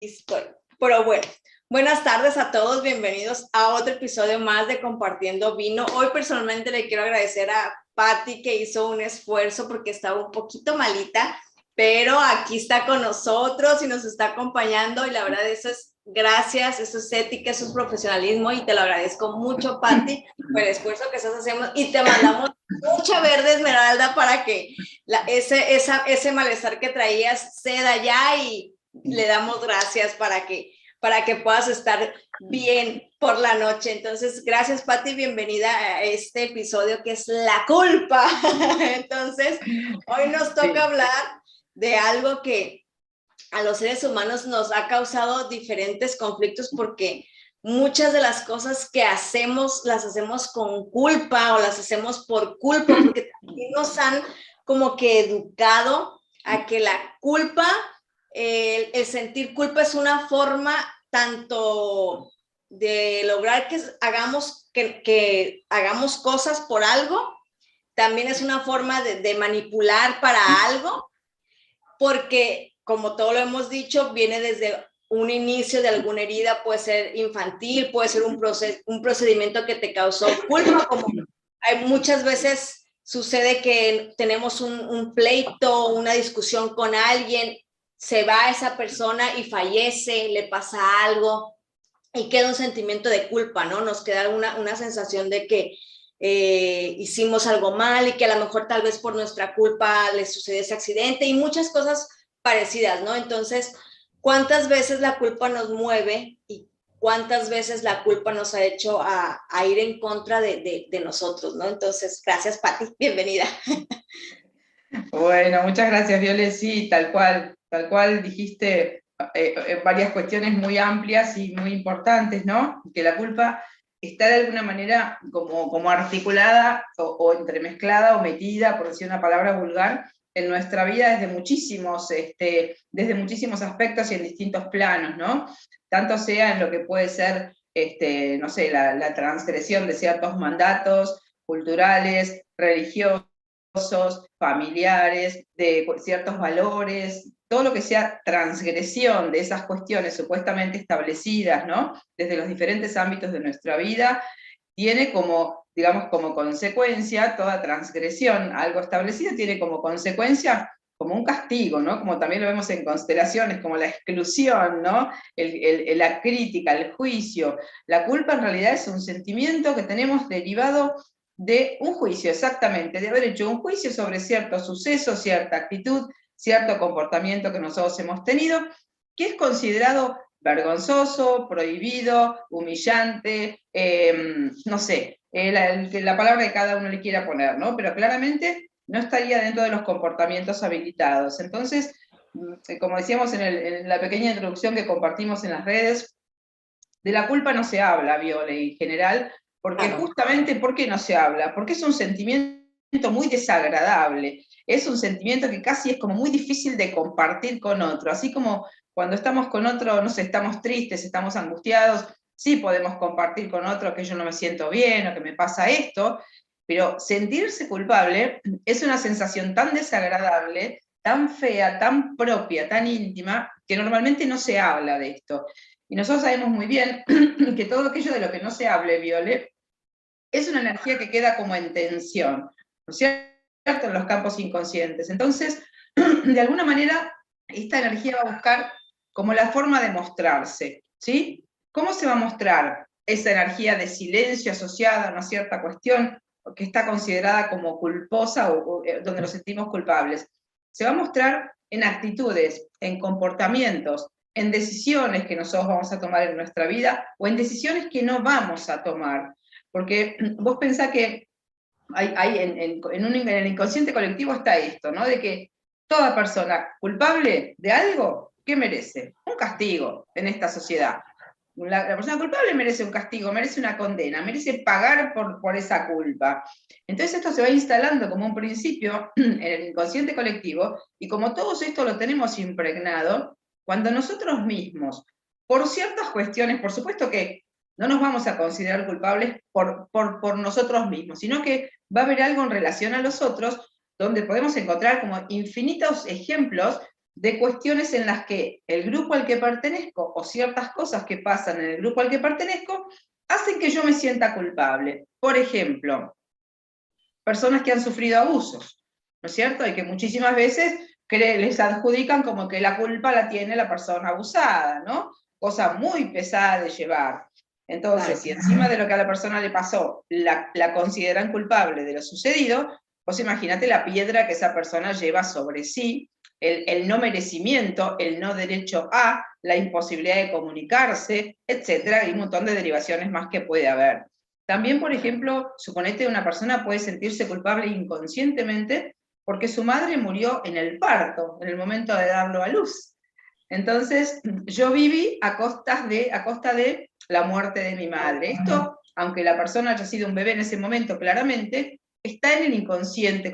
Estoy. Pero bueno, buenas tardes a todos, bienvenidos a otro episodio más de Compartiendo Vino. Hoy personalmente le quiero agradecer a Patti que hizo un esfuerzo porque estaba un poquito malita, pero aquí está con nosotros y nos está acompañando y la verdad eso es gracias, eso es ética, eso es profesionalismo y te lo agradezco mucho, Patti, por el esfuerzo que estás haciendo y te mandamos mucha verde esmeralda para que ese malestar que traías ceda ya y le damos gracias para que puedas estar bien por la noche. Entonces, gracias, Patti, bienvenida a este episodio que es la culpa. Entonces, hoy nos toca hablar de algo que a los seres humanos nos ha causado diferentes conflictos porque muchas de las cosas que hacemos las hacemos con culpa o las hacemos por culpa porque también nos han como que educado a que la culpa el sentir culpa es una forma tanto de lograr que hagamos cosas por algo, también es una forma de manipular para algo, porque como todo lo hemos dicho, viene desde un inicio de alguna herida, puede ser infantil, puede ser un procedimiento que te causó culpa, como hay muchas veces sucede que tenemos un pleito, una discusión con alguien, se va esa persona y fallece, le pasa algo y queda un sentimiento de culpa, ¿no? Nos queda una sensación de que hicimos algo mal y que a lo mejor tal vez por nuestra culpa le sucedió ese accidente y muchas cosas parecidas, ¿no? Entonces, ¿cuántas veces la culpa nos mueve y cuántas veces la culpa nos ha hecho a ir en contra de nosotros, ¿no? Entonces, gracias, Patti, bienvenida. Bueno, muchas gracias, Viole. Sí, tal cual dijiste varias cuestiones muy amplias y muy importantes, ¿no? Que la culpa está de alguna manera como articulada o entremezclada o metida, por decir una palabra vulgar, en nuestra vida desde muchísimos aspectos y en distintos planos, ¿no? Tanto sea en lo que puede ser, no sé, la transgresión de ciertos mandatos culturales, religiosos, familiares, de ciertos valores, todo lo que sea transgresión de esas cuestiones supuestamente establecidas, ¿no? Desde los diferentes ámbitos de nuestra vida, tiene como, digamos, como consecuencia, toda transgresión a algo establecido tiene como consecuencia como un castigo, ¿no? Como también lo vemos en constelaciones, como la exclusión, ¿no? La crítica, el juicio. La culpa en realidad es un sentimiento que tenemos derivado de un juicio, exactamente, de haber hecho un juicio sobre cierto suceso, cierta actitud, cierto comportamiento que nosotros hemos tenido, que es considerado vergonzoso, prohibido, humillante, no sé, la palabra que cada uno le quiera poner, ¿no? Pero claramente no estaría dentro de los comportamientos habilitados. Entonces, como decíamos en la pequeña introducción que compartimos en las redes, de la culpa no se habla, Viole, en general, porque justamente, ¿por qué no se habla? Porque es un sentimiento muy desagradable, es un sentimiento que casi es como muy difícil de compartir con otro, así como cuando estamos con otro, no sé, estamos tristes, estamos angustiados, sí podemos compartir con otro que yo no me siento bien o que me pasa esto, pero sentirse culpable es una sensación tan desagradable, tan fea, tan propia, tan íntima, que normalmente no se habla de esto. Y nosotros sabemos muy bien que todo aquello de lo que no se hable, Viole, es una energía que queda como en tensión, ¿no es cierto? En los campos inconscientes. Entonces, de alguna manera, esta energía va a buscar como la forma de mostrarse, ¿sí? ¿Cómo se va a mostrar esa energía de silencio asociada a una cierta cuestión que está considerada como culposa o donde nos sentimos culpables? Se va a mostrar en actitudes, en comportamientos, en decisiones que nosotros vamos a tomar en nuestra vida o en decisiones que no vamos a tomar. Porque vos pensás que en el inconsciente colectivo está esto, ¿no? De que toda persona culpable de algo, ¿qué merece? Un castigo en esta sociedad. La persona culpable merece un castigo, merece una condena, merece pagar por esa culpa. Entonces esto se va instalando como un principio en el inconsciente colectivo y como todo esto lo tenemos impregnado, cuando nosotros mismos, por ciertas cuestiones, por supuesto que no nos vamos a considerar culpables por nosotros mismos, sino que va a haber algo en relación a los otros donde podemos encontrar como infinitos ejemplos de cuestiones en las que el grupo al que pertenezco, o ciertas cosas que pasan en el grupo al que pertenezco, hacen que yo me sienta culpable. Por ejemplo, personas que han sufrido abusos, ¿no es cierto? Y que muchísimas veces les adjudican como que la culpa la tiene la persona abusada, ¿no? Cosa muy pesada de llevar. Entonces, si encima de lo que a la persona le pasó la consideran culpable de lo sucedido, vos imagínate la piedra que esa persona lleva sobre sí, el no merecimiento, el no derecho a, la imposibilidad de comunicarse, etcétera, y un montón de derivaciones más que puede haber. También, por ejemplo, suponete una persona puede sentirse culpable inconscientemente porque su madre murió en el parto, en el momento de darlo a luz. Entonces, yo viví a costa de la muerte de mi madre. Esto, aunque la persona haya sido un bebé en ese momento, claramente, está en el inconsciente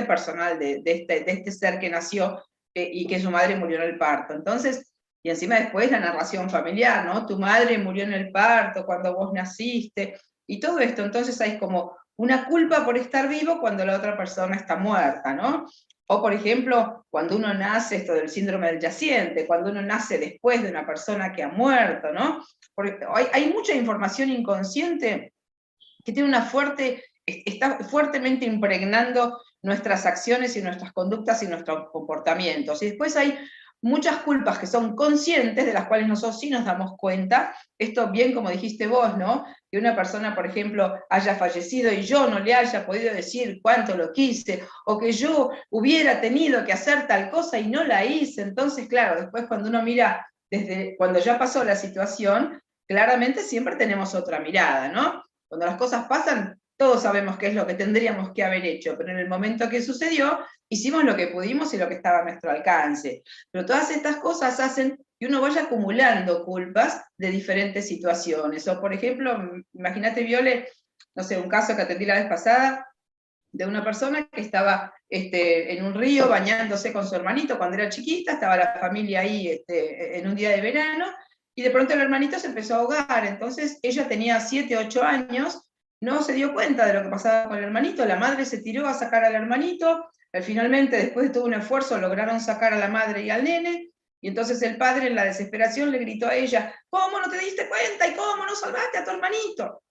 personal de este ser que nació y que su madre murió en el parto. Entonces, y encima después la narración familiar, ¿no? Tu madre murió en el parto cuando vos naciste, y todo esto. Entonces hay como una culpa por estar vivo cuando la otra persona está muerta, ¿no? O, por ejemplo, cuando uno nace, esto del síndrome del yaciente, cuando uno nace después de una persona que ha muerto, ¿no? Porque hay mucha información inconsciente que tiene está fuertemente impregnando nuestras acciones y nuestras conductas y nuestros comportamientos. Y después hay muchas culpas que son conscientes, de las cuales nosotros sí nos damos cuenta. Esto bien como dijiste vos, ¿no? Que una persona, por ejemplo, haya fallecido y yo no le haya podido decir cuánto lo quise, o que yo hubiera tenido que hacer tal cosa y no la hice. Entonces, claro, después cuando uno mira desde cuando ya pasó la situación, claramente siempre tenemos otra mirada, ¿no? Cuando las cosas pasan, todos sabemos qué es lo que tendríamos que haber hecho, pero en el momento que sucedió, hicimos lo que pudimos y lo que estaba a nuestro alcance. Pero todas estas cosas hacen que uno vaya acumulando culpas de diferentes situaciones. O, por ejemplo, imagínate, Viole, no sé, un caso que atendí la vez pasada, de una persona que estaba en un río bañándose con su hermanito cuando era chiquita, estaba la familia ahí en un día de verano, y de pronto el hermanito se empezó a ahogar. Entonces ella tenía 7, 8 años, no se dio cuenta de lo que pasaba con el hermanito, la madre se tiró a sacar al hermanito, finalmente después de todo un esfuerzo lograron sacar a la madre y al nene, y entonces el padre en la desesperación le gritó a ella: ¿cómo no te diste cuenta y cómo no salvaste a tu hermanito?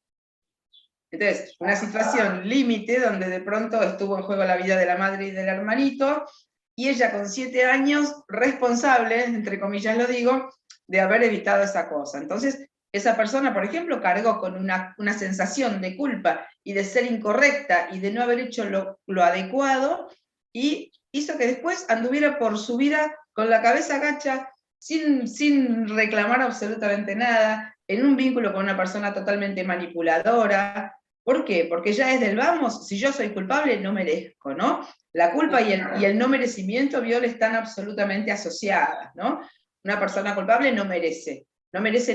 Entonces, una situación límite donde de pronto estuvo en juego la vida de la madre y del hermanito, y ella con 7 años, responsable, entre comillas lo digo, de haber evitado esa cosa. Entonces, esa persona, por ejemplo, cargó con una sensación de culpa y de ser incorrecta y de no haber hecho lo adecuado, y hizo que después anduviera por su vida con la cabeza gacha, sin reclamar absolutamente nada, en un vínculo con una persona totalmente manipuladora. ¿Por qué? Porque ya desde el vamos, si yo soy culpable, no merezco, ¿no? La culpa y el no merecimiento, Viola, están absolutamente asociadas, ¿no? Una persona culpable no merece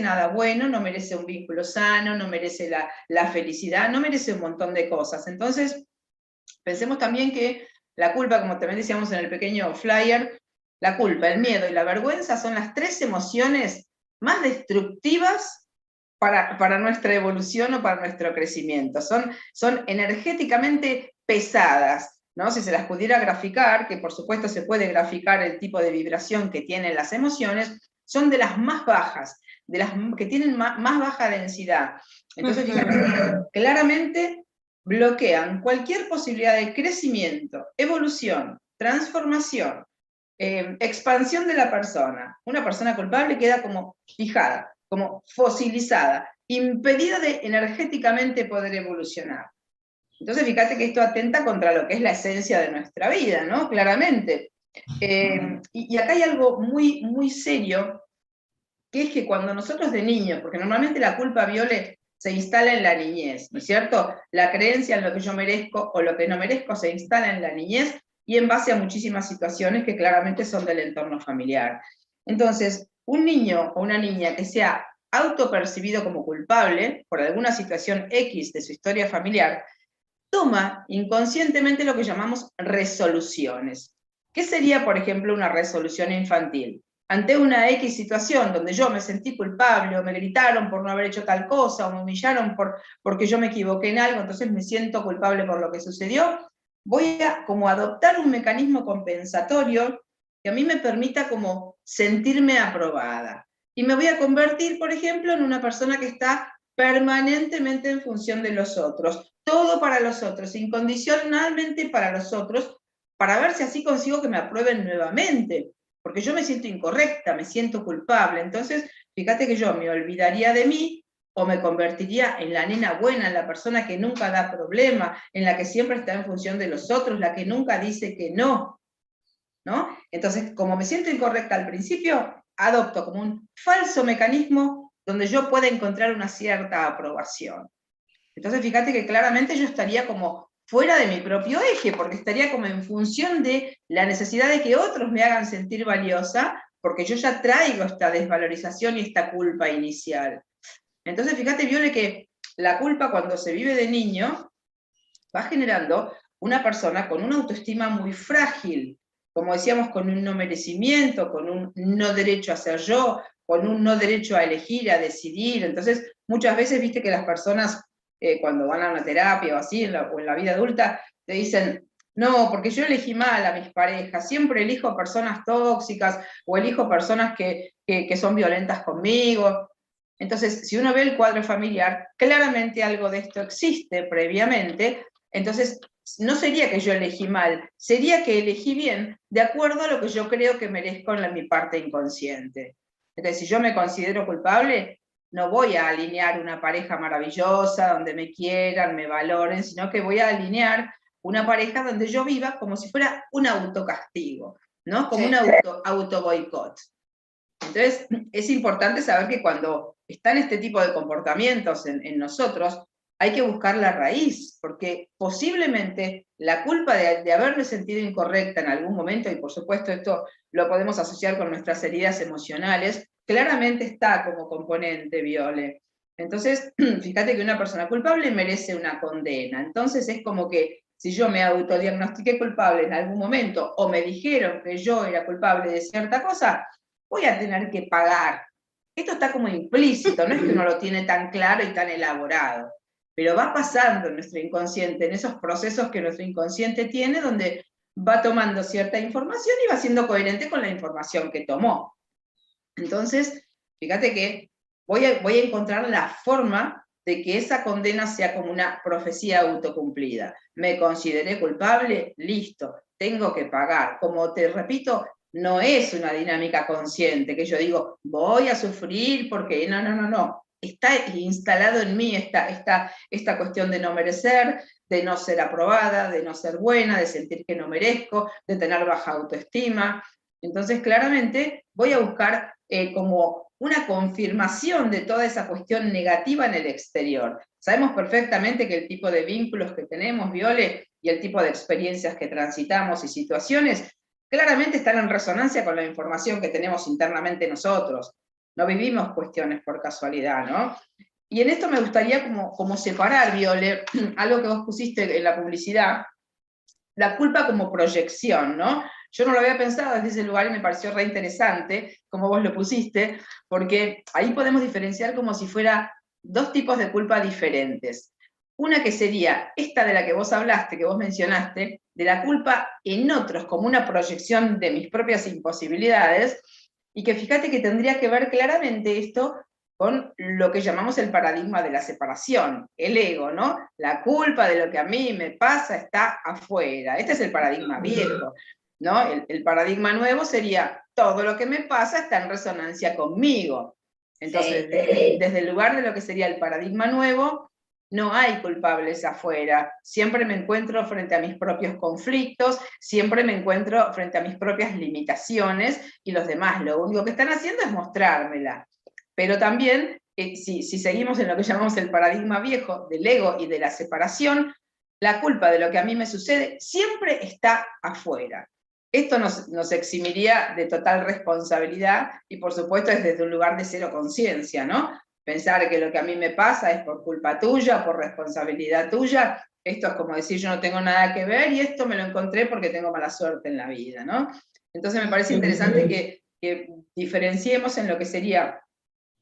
nada bueno, no merece un vínculo sano, no merece la felicidad, no merece un montón de cosas. Entonces, pensemos también que la culpa, como también decíamos en el pequeño flyer, la culpa, el miedo y la vergüenza son las 3 emociones más destructivas para nuestra evolución o para nuestro crecimiento. Son energéticamente pesadas, ¿no? Si se las pudiera graficar, que por supuesto se puede graficar el tipo de vibración que tienen las emociones, son de las más bajas, de las que tienen más baja densidad. Entonces, fíjate, claramente bloquean cualquier posibilidad de crecimiento, evolución, transformación, expansión de la persona. Una persona culpable queda como fijada, como fosilizada, impedida de energéticamente poder evolucionar. Entonces, fíjate que esto atenta contra lo que es la esencia de nuestra vida, ¿no? Claramente. Y acá hay algo muy, muy serio, que es que cuando nosotros de niños, porque normalmente la culpa, Viole, se instala en la niñez, ¿no es cierto? La creencia en lo que yo merezco o lo que no merezco se instala en la niñez y en base a muchísimas situaciones que claramente son del entorno familiar. Entonces, un niño o una niña que sea autopercibido como culpable por alguna situación X de su historia familiar, toma inconscientemente lo que llamamos resoluciones. ¿Qué sería, por ejemplo, una resolución infantil? Ante una X situación donde yo me sentí culpable, o me gritaron por no haber hecho tal cosa, o me humillaron porque yo me equivoqué en algo, entonces me siento culpable por lo que sucedió, voy a como adoptar un mecanismo compensatorio que a mí me permita como sentirme aprobada. Y me voy a convertir, por ejemplo, en una persona que está permanentemente en función de los otros, todo para los otros, incondicionalmente para los otros, para ver si así consigo que me aprueben nuevamente, porque yo me siento incorrecta, me siento culpable. Entonces, fíjate que yo me olvidaría de mí, o me convertiría en la nena buena, en la persona que nunca da problema, en la que siempre está en función de los otros, la que nunca dice que no, ¿no? Entonces, como me siento incorrecta al principio, adopto como un falso mecanismo donde yo pueda encontrar una cierta aprobación. Entonces, fíjate que claramente yo estaría como fuera de mi propio eje, porque estaría como en función de la necesidad de que otros me hagan sentir valiosa, porque yo ya traigo esta desvalorización y esta culpa inicial. Entonces, fíjate, Viole, que la culpa cuando se vive de niño va generando una persona con una autoestima muy frágil, como decíamos, con un no merecimiento, con un no derecho a ser yo, con un no derecho a elegir, a decidir. Entonces, muchas veces, viste que las personas, cuando van a una terapia o así, o en la vida adulta, te dicen, no, porque yo elegí mal a mis parejas, siempre elijo personas tóxicas, o elijo personas que son violentas conmigo. Entonces, si uno ve el cuadro familiar, claramente algo de esto existe previamente. Entonces, no sería que yo elegí mal, sería que elegí bien de acuerdo a lo que yo creo que merezco en mi parte inconsciente. Entonces, si yo me considero culpable, no voy a alinear una pareja maravillosa, donde me quieran, me valoren, sino que voy a alinear una pareja donde yo viva como si fuera un autocastigo, ¿no? Como un auto boicot. Entonces, es importante saber que cuando están este tipo de comportamientos en nosotros, hay que buscar la raíz, porque posiblemente la culpa de haberme sentido incorrecta en algún momento, y por supuesto esto lo podemos asociar con nuestras heridas emocionales, claramente está como componente, Viole. Entonces, fíjate que una persona culpable merece una condena. Entonces es como que si yo me autodiagnostiqué culpable en algún momento, o me dijeron que yo era culpable de cierta cosa, voy a tener que pagar. Esto está como implícito, no es que uno lo tiene tan claro y tan elaborado, pero va pasando en nuestro inconsciente, en esos procesos que nuestro inconsciente tiene, donde va tomando cierta información y va siendo coherente con la información que tomó. Entonces, fíjate que voy a encontrar la forma de que esa condena sea como una profecía autocumplida. Me consideré culpable, listo, tengo que pagar. Como te repito, no es una dinámica consciente, que yo digo, voy a sufrir porque no. Está instalado en mí esta cuestión de no merecer, de no ser aprobada, de no ser buena, de sentir que no merezco, de tener baja autoestima. Entonces, claramente, voy a buscar como una confirmación de toda esa cuestión negativa en el exterior. Sabemos perfectamente que el tipo de vínculos que tenemos, Viole, y el tipo de experiencias que transitamos y situaciones, claramente están en resonancia con la información que tenemos internamente nosotros. No vivimos cuestiones por casualidad, ¿no? Y en esto me gustaría como separar, Viole, algo que vos pusiste en la publicidad, la culpa como proyección, ¿no? Yo no lo había pensado desde ese lugar y me pareció re interesante, como vos lo pusiste, porque ahí podemos diferenciar como si fuera dos tipos de culpa diferentes. Una que sería esta de la que vos hablaste, que vos mencionaste, de la culpa en otros como una proyección de mis propias imposibilidades, y que fíjate que tendría que ver claramente esto con lo que llamamos el paradigma de la separación, el ego, ¿no? La culpa de lo que a mí me pasa está afuera. Este es el paradigma viejo, ¿no? El paradigma nuevo sería, todo lo que me pasa está en resonancia conmigo. Entonces, desde el lugar de lo que sería el paradigma nuevo, no hay culpables afuera. Siempre me encuentro frente a mis propios conflictos, siempre me encuentro frente a mis propias limitaciones, y los demás lo único que están haciendo es mostrármela. Pero también, si seguimos en lo que llamamos el paradigma viejo del ego y de la separación, la culpa de lo que a mí me sucede siempre está afuera. Esto nos eximiría de total responsabilidad, y por supuesto es desde un lugar de cero conciencia, ¿no? Pensar que lo que a mí me pasa es por culpa tuya, por responsabilidad tuya, esto es como decir yo no tengo nada que ver y esto me lo encontré porque tengo mala suerte en la vida, ¿no? Entonces me parece interesante que diferenciemos en lo que sería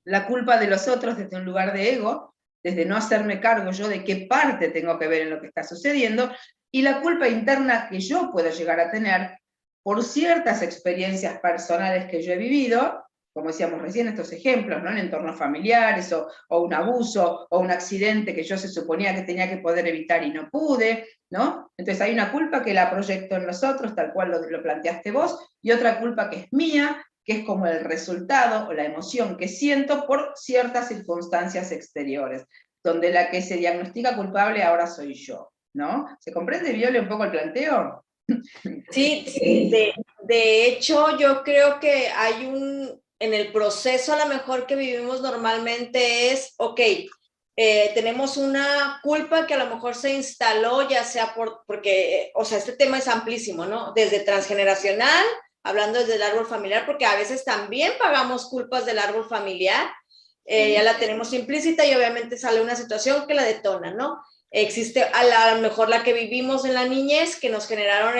la culpa de los otros desde un lugar de ego, desde no hacerme cargo yo de qué parte tengo que ver en lo que está sucediendo, y la culpa interna que yo puedo llegar a tener por ciertas experiencias personales que yo he vivido, como decíamos recién, estos ejemplos, ¿no? En entornos familiares, o un abuso, o un accidente que yo se suponía que tenía que poder evitar y no pude, ¿no? Entonces hay una culpa que la proyecto en los otros, tal cual lo planteaste vos, y otra culpa que es mía, que es como el resultado o la emoción que siento por ciertas circunstancias exteriores, donde la que se diagnostica culpable ahora soy yo, ¿no? ¿Se comprende, Viole, un poco el planteo? Sí, de hecho, yo creo que hay en el proceso a lo mejor que vivimos normalmente es, ok, tenemos una culpa que a lo mejor se instaló, ya sea porque, o sea, este tema es amplísimo, ¿no? Desde transgeneracional, hablando desde el árbol familiar, porque a veces también pagamos culpas del árbol familiar, ya la tenemos implícita y obviamente sale una situación que la detona, ¿no? Existe a lo mejor la que vivimos en la niñez, que nos generaron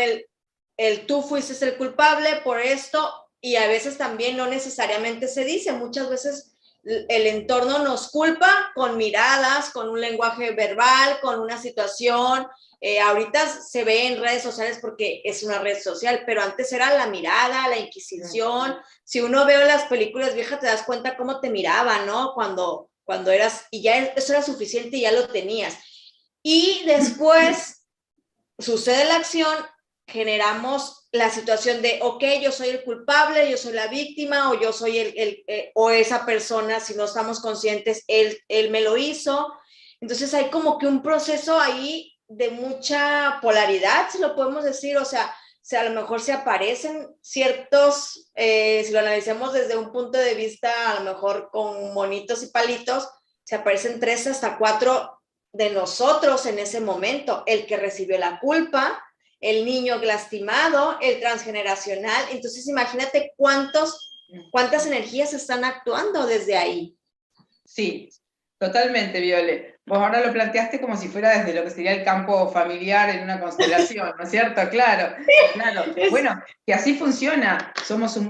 el tú fuiste el culpable por esto, y a veces también no necesariamente se dice, muchas veces el entorno nos culpa con miradas, con un lenguaje verbal, con una situación. Ahorita se ve en redes sociales porque es una red social, pero antes era la mirada, la inquisición. Si uno ve las películas viejas te das cuenta cómo te miraban, ¿no? Cuando eras, y ya eso era suficiente y ya lo tenías. Y después sucede la acción, generamos la situación de, ok, yo soy el culpable, yo soy la víctima, o yo soy o esa persona, si no estamos conscientes, él me lo hizo. Entonces hay como que un proceso ahí de mucha polaridad, si lo podemos decir, o sea a lo mejor se aparecen ciertos, si lo analizamos desde un punto de vista, a lo mejor con monitos y palitos, se aparecen 3 hasta 4 de nosotros en ese momento, el que recibió la culpa, el niño lastimado, el transgeneracional. Entonces imagínate cuántas energías están actuando desde ahí. Sí, totalmente, Viole. Vos ahora lo planteaste como si fuera desde lo que sería el campo familiar en una constelación, ¿no es cierto? Claro, claro. Bueno, que así funciona.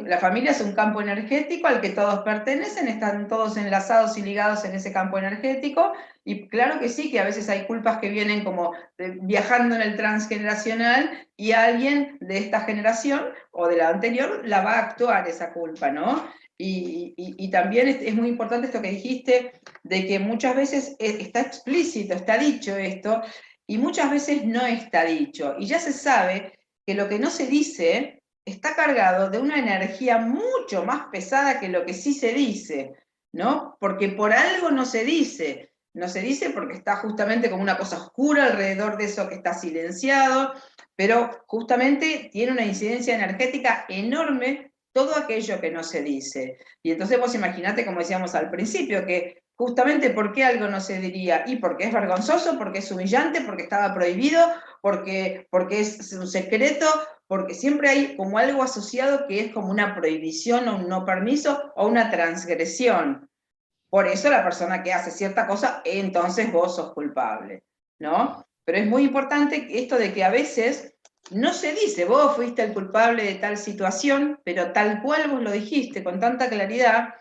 La familia es un campo energético al que todos pertenecen, están todos enlazados y ligados en ese campo energético, y claro que sí, que a veces hay culpas que vienen como viajando en el transgeneracional, y alguien de esta generación o de la anterior la va a actuar esa culpa, ¿no? Y también es muy importante esto que dijiste, de que muchas veces está explícito, está dicho esto, y muchas veces no está dicho. Y ya se sabe que lo que no se dice está cargado de una energía mucho más pesada que lo que sí se dice, ¿no? Porque por algo no se dice. No se dice porque está justamente como una cosa oscura alrededor de eso que está silenciado, pero justamente tiene una incidencia energética enorme todo aquello que no se dice. Y entonces vos imaginate, como decíamos al principio, que justamente por qué algo no se diría, y porque es vergonzoso, porque es humillante, porque estaba prohibido, porque es un secreto, porque siempre hay como algo asociado que es como una prohibición o un no permiso o una transgresión. Por eso la persona que hace cierta cosa, entonces vos sos culpable, ¿no? Pero es muy importante esto de que a veces no se dice, vos fuiste el culpable de tal situación, pero tal cual vos lo dijiste con tanta claridad,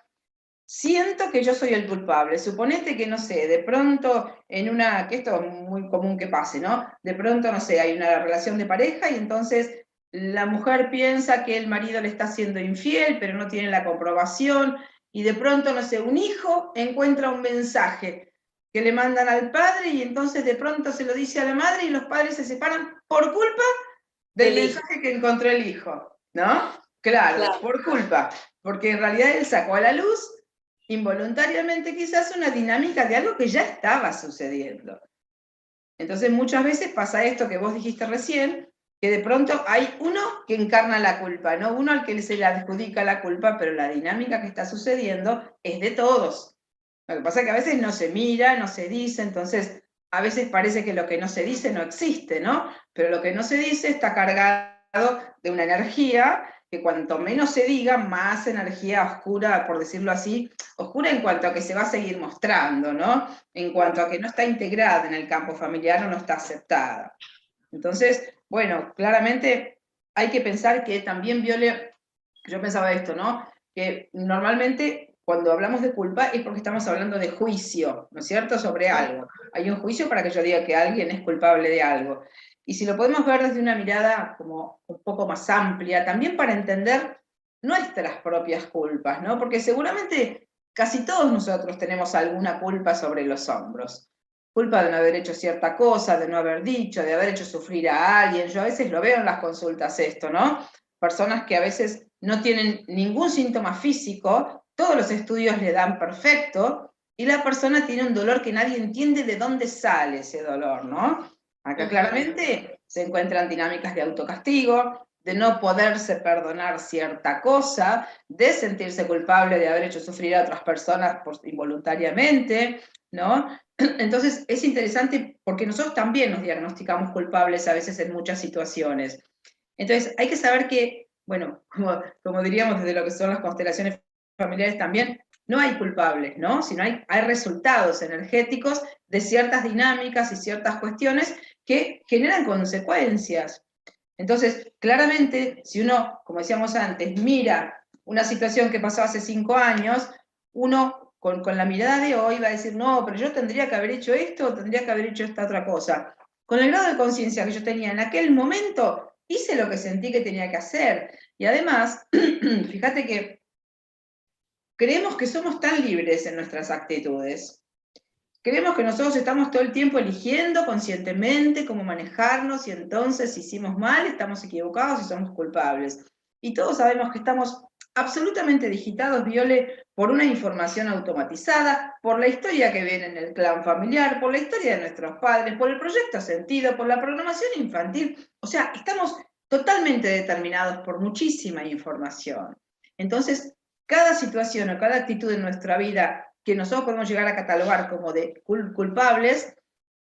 siento que yo soy el culpable. Suponete que, no sé, de pronto que esto es muy común que pase, ¿no? De pronto, no sé, hay una relación de pareja y entonces la mujer piensa que el marido le está siendo infiel, pero no tiene la comprobación, y de pronto, no sé, un hijo encuentra un mensaje que le mandan al padre y entonces de pronto se lo dice a la madre y los padres se separan por culpa del mensaje que encontró el hijo, ¿no? Claro, por culpa, porque en realidad él sacó a la luz involuntariamente quizás una dinámica de algo que ya estaba sucediendo. Entonces muchas veces pasa esto que vos dijiste recién, que de pronto hay uno que encarna la culpa, ¿no? Uno al que se le adjudica la culpa, pero la dinámica que está sucediendo es de todos. Lo que pasa es que a veces no se mira, no se dice, entonces a veces parece que lo que no se dice no existe, ¿no? Pero lo que no se dice está cargado de una energía que cuanto menos se diga, más energía oscura, por decirlo así, oscura en cuanto a que se va a seguir mostrando, ¿no? En cuanto a que no está integrada en el campo familiar o no está aceptada. Entonces, bueno, claramente hay que pensar que también Viole, yo pensaba esto, ¿no? Que normalmente cuando hablamos de culpa es porque estamos hablando de juicio, ¿no es cierto?, sobre algo. Hay un juicio para que yo diga que alguien es culpable de algo. y si lo podemos ver desde una mirada como un poco más amplia, también para entender nuestras propias culpas, ¿no? Porque seguramente casi todos nosotros tenemos alguna culpa sobre los hombros. Culpa de no haber hecho cierta cosa, de no haber dicho, de haber hecho sufrir a alguien. Yo a veces lo veo en las consultas esto, ¿no? Personas que a veces no tienen ningún síntoma físico, todos los estudios le dan perfecto, y la persona tiene un dolor que nadie entiende de dónde sale ese dolor, ¿no? Acá claramente se encuentran dinámicas de autocastigo, de no poderse perdonar cierta cosa, de sentirse culpable de haber hecho sufrir a otras personas involuntariamente, ¿no? Entonces es interesante porque nosotros también nos diagnosticamos culpables a veces en muchas situaciones. Entonces hay que saber que, bueno, como diríamos desde lo que son las constelaciones familiares también, no hay culpables, ¿no? Sino hay resultados energéticos de ciertas dinámicas y ciertas cuestiones que generan consecuencias. Entonces, claramente, si uno, como decíamos antes, mira una situación que pasó hace 5 años, uno con la mirada de hoy va a decir, no, pero yo tendría que haber hecho esto, o tendría que haber hecho esta otra cosa. Con el grado de conciencia que yo tenía en aquel momento, hice lo que sentí que tenía que hacer. Y además, fíjate que creemos que somos tan libres en nuestras actitudes. Creemos que nosotros estamos todo el tiempo eligiendo conscientemente cómo manejarnos y entonces si hicimos mal, estamos equivocados y somos culpables. Y todos sabemos que estamos absolutamente digitados, Viole, por una información automatizada, por la historia que viene en el clan familiar, por la historia de nuestros padres, por el proyecto sentido, por la programación infantil. O sea, estamos totalmente determinados por muchísima información. Entonces, cada situación o cada actitud en nuestra vida que nosotros podemos llegar a catalogar como de culpables,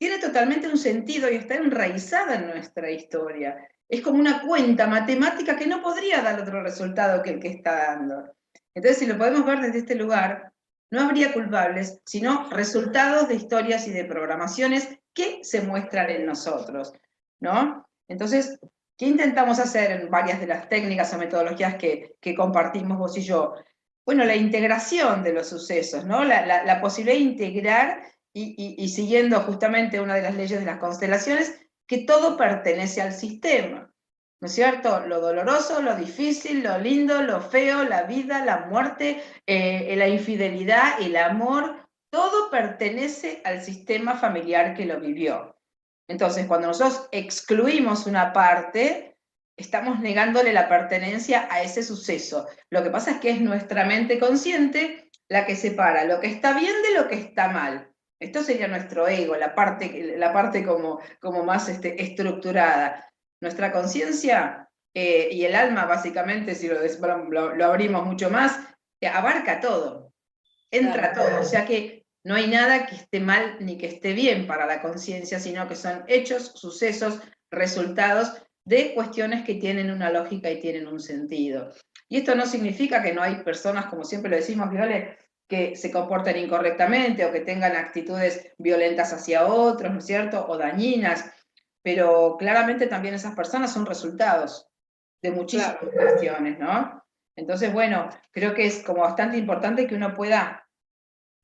tiene totalmente un sentido y está enraizada en nuestra historia. Es como una cuenta matemática que no podría dar otro resultado que el que está dando. Entonces, si lo podemos ver desde este lugar, no habría culpables, sino resultados de historias y de programaciones que se muestran en nosotros, ¿no? Entonces, ¿qué intentamos hacer en varias de las técnicas o metodologías que compartimos vos y yo? Bueno, la integración de los sucesos, ¿no? La posibilidad de integrar y siguiendo justamente una de las leyes de las constelaciones, que todo pertenece al sistema, ¿no es cierto? Lo doloroso, lo difícil, lo lindo, lo feo, la vida, la muerte, la infidelidad, el amor, todo pertenece al sistema familiar que lo vivió. Entonces, cuando nosotros excluimos una parte, estamos negándole la pertenencia a ese suceso. Lo que pasa es que es nuestra mente consciente la que separa lo que está bien de lo que está mal. Esto sería nuestro ego, la parte como más estructurada. Nuestra conciencia y el alma, básicamente, si lo abrimos mucho más, abarca todo, entra todo. O sea que no hay nada que esté mal ni que esté bien para la conciencia, sino que son hechos, sucesos, resultados de cuestiones que tienen una lógica y tienen un sentido. Y esto no significa que no hay personas, como siempre lo decimos, Viole, que se comporten incorrectamente o que tengan actitudes violentas hacia otros, ¿no es cierto? O dañinas, pero claramente también esas personas son resultados de muchísimas cuestiones, ¿no? Entonces, bueno, creo que es como bastante importante que uno pueda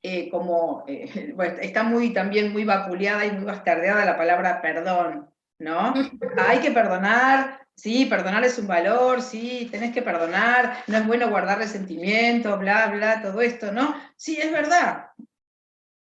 bueno, está también muy vapuleada y muy bastardeada la palabra perdón, ¿no? Hay que perdonar, sí, perdonar es un valor, sí, tenés que perdonar, no es bueno guardar resentimientos, bla, bla, todo esto, ¿no? Sí, es verdad,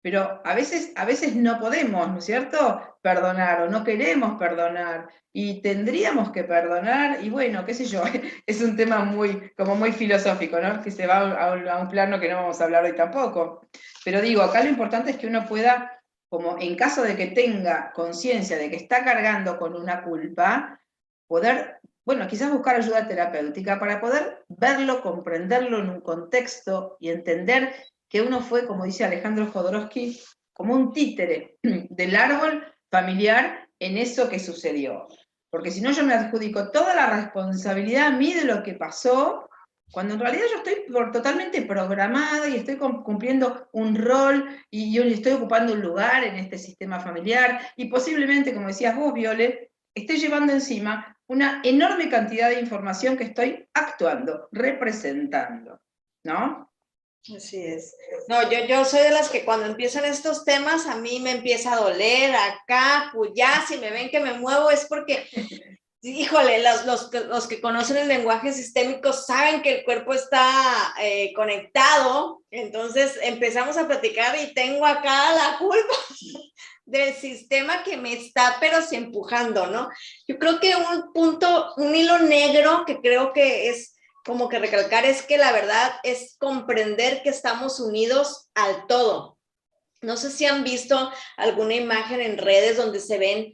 pero a veces no podemos, ¿no es cierto?, perdonar o no queremos perdonar y tendríamos que perdonar y bueno, qué sé yo, es un tema como muy filosófico, ¿no?, que se va a un plano que no vamos a hablar hoy tampoco. Pero digo, acá lo importante es que uno pueda, como en caso de que tenga conciencia de que está cargando con una culpa, poder, bueno, quizás buscar ayuda terapéutica para poder verlo, comprenderlo en un contexto y entender que uno fue, como dice Alejandro Jodorowsky, como un títere del árbol familiar en eso que sucedió. Porque si no yo me adjudico toda la responsabilidad a mí de lo que pasó, cuando en realidad yo estoy totalmente programada y estoy cumpliendo un rol y yo estoy ocupando un lugar en este sistema familiar y posiblemente, como decías vos, Viole, estoy llevando encima una enorme cantidad de información que estoy actuando, representando, ¿no? Así es. No, yo soy de las que cuando empiezan estos temas a mí me empieza a doler acá, ya, si me ven que me muevo es porque, híjole, los que conocen el lenguaje sistémico saben que el cuerpo está conectado, entonces empezamos a platicar y tengo acá la culpa del sistema que me está, pero sí empujando, ¿no? Yo creo que un punto, un hilo negro que creo que es como que recalcar es que la verdad es comprender que estamos unidos al todo. No sé si han visto alguna imagen en redes donde se ve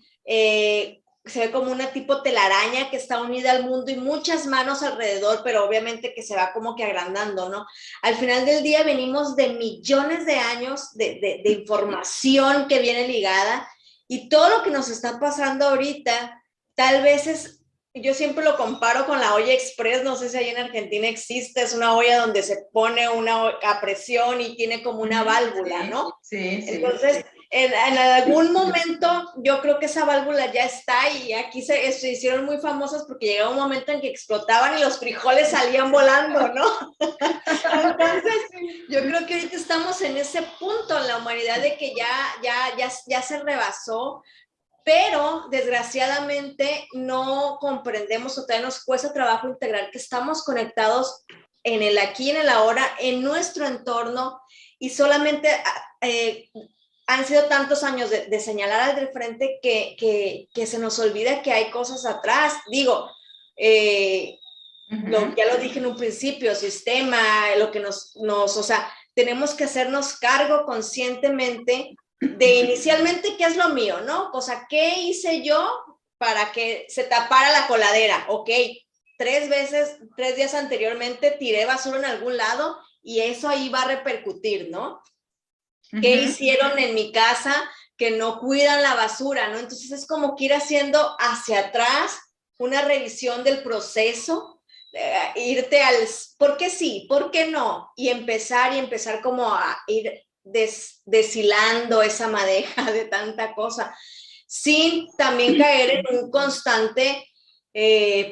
como una tipo telaraña que está unida al mundo y muchas manos alrededor, pero obviamente que se va como que agrandando, ¿no? Al final del día venimos de millones de años de información que viene ligada y todo lo que nos está pasando ahorita, tal vez yo siempre lo comparo con la olla express, no sé si ahí en Argentina existe, es una olla donde se pone a presión y tiene como una válvula, ¿no? Sí, sí. Entonces, en algún momento yo creo que esa válvula ya está y aquí se hicieron muy famosas porque llegaba un momento en que explotaban y los frijoles salían volando, ¿no? Entonces, yo creo que ahorita estamos en ese punto en la humanidad de que ya se rebasó, pero desgraciadamente no comprendemos o todavía nos cuesta trabajo integrar que estamos conectados en el aquí, en el ahora, en nuestro entorno y solamente han sido tantos años de señalar al del frente que se nos olvida que hay cosas atrás. Digo, ya lo dije en un principio, sistema, lo que o sea, tenemos que hacernos cargo conscientemente de inicialmente qué es lo mío, ¿no? O sea, ¿qué hice yo para que se tapara la coladera? Ok, 3 días anteriormente tiré basura en algún lado y eso ahí va a repercutir, ¿no? ¿Qué hicieron en mi casa que no cuidan la basura, ¿no? Entonces es como que ir haciendo hacia atrás una revisión del proceso, irte al por qué sí, por qué no, y empezar como a ir deshilando esa madeja de tanta cosa, sin también caer en un constante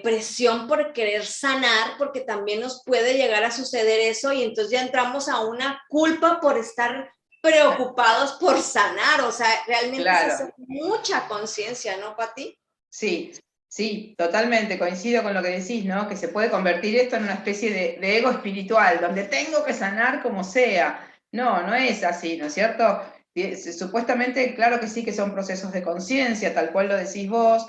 presión por querer sanar, porque también nos puede llegar a suceder eso y entonces ya entramos a una culpa por estar preocupados por sanar, o sea, realmente claro. Es hacer mucha conciencia, ¿no, Pati? Sí, sí, totalmente, coincido con lo que decís, ¿no? Que se puede convertir esto en una especie de ego espiritual, donde tengo que sanar como sea. No, no es así, ¿no es cierto? Supuestamente, claro que sí que son procesos de conciencia, tal cual lo decís vos,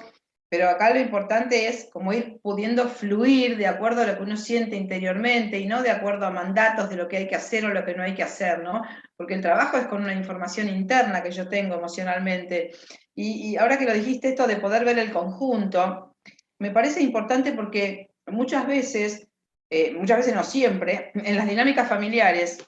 pero acá lo importante es como ir pudiendo fluir de acuerdo a lo que uno siente interiormente y no de acuerdo a mandatos de lo que hay que hacer o lo que no hay que hacer, ¿no? Porque el trabajo es con una información interna que yo tengo emocionalmente. Y ahora que lo dijiste esto de poder ver el conjunto, me parece importante porque muchas veces no siempre, en las dinámicas familiares,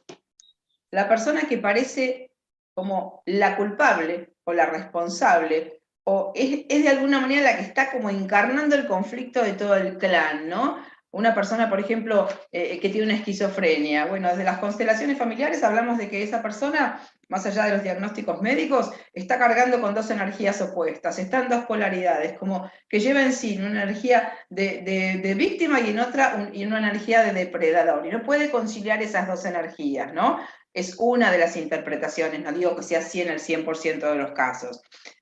la persona que parece como la culpable o la responsable, o es de alguna manera la que está como encarnando el conflicto de todo el clan, ¿no? Una persona, por ejemplo, que tiene una esquizofrenia. Bueno, desde las constelaciones familiares hablamos de que esa persona, más allá de los diagnósticos médicos, está cargando con dos energías opuestas, está en dos polaridades, como que lleva en sí una energía de víctima y en una energía de depredador, y no puede conciliar esas dos energías, ¿no? Es una de las interpretaciones, no digo que sea así en el 100% de los casos.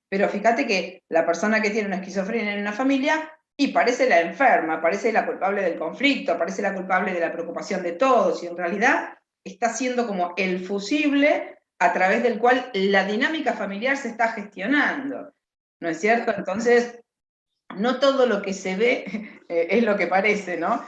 Pero fíjate que la persona que tiene una esquizofrenia en una familia y parece la enferma, parece la culpable del conflicto, parece la culpable de la preocupación de todos, y en realidad está siendo como el fusible a través del cual la dinámica familiar se está gestionando, ¿no es cierto? Entonces, no todo lo que se ve es lo que parece, ¿no?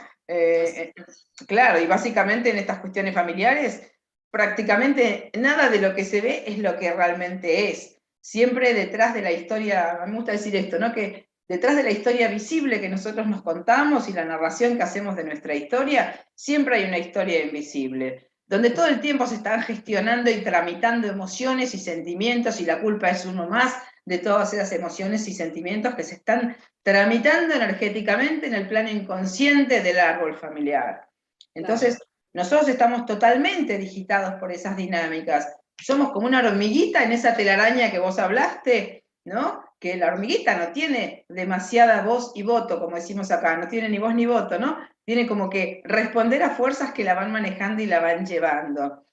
Claro, y básicamente en estas cuestiones familiares, prácticamente nada de lo que se ve es lo que realmente es. Siempre detrás de la historia, a mí me gusta decir esto, ¿no? Que detrás de la historia visible que nosotros nos contamos y la narración que hacemos de nuestra historia, siempre hay una historia invisible, donde todo el tiempo se están gestionando y tramitando emociones y sentimientos, y la culpa es uno más de todas esas emociones y sentimientos que se están tramitando energéticamente en el plano inconsciente del árbol familiar. Entonces, nosotros estamos totalmente digitados por esas dinámicas. Somos como una hormiguita en esa telaraña que vos hablaste, ¿no? Que la hormiguita no tiene demasiada voz y voto, como decimos acá, no tiene ni voz ni voto, ¿no? tiene como que responder a fuerzas que la van manejando y la van llevando.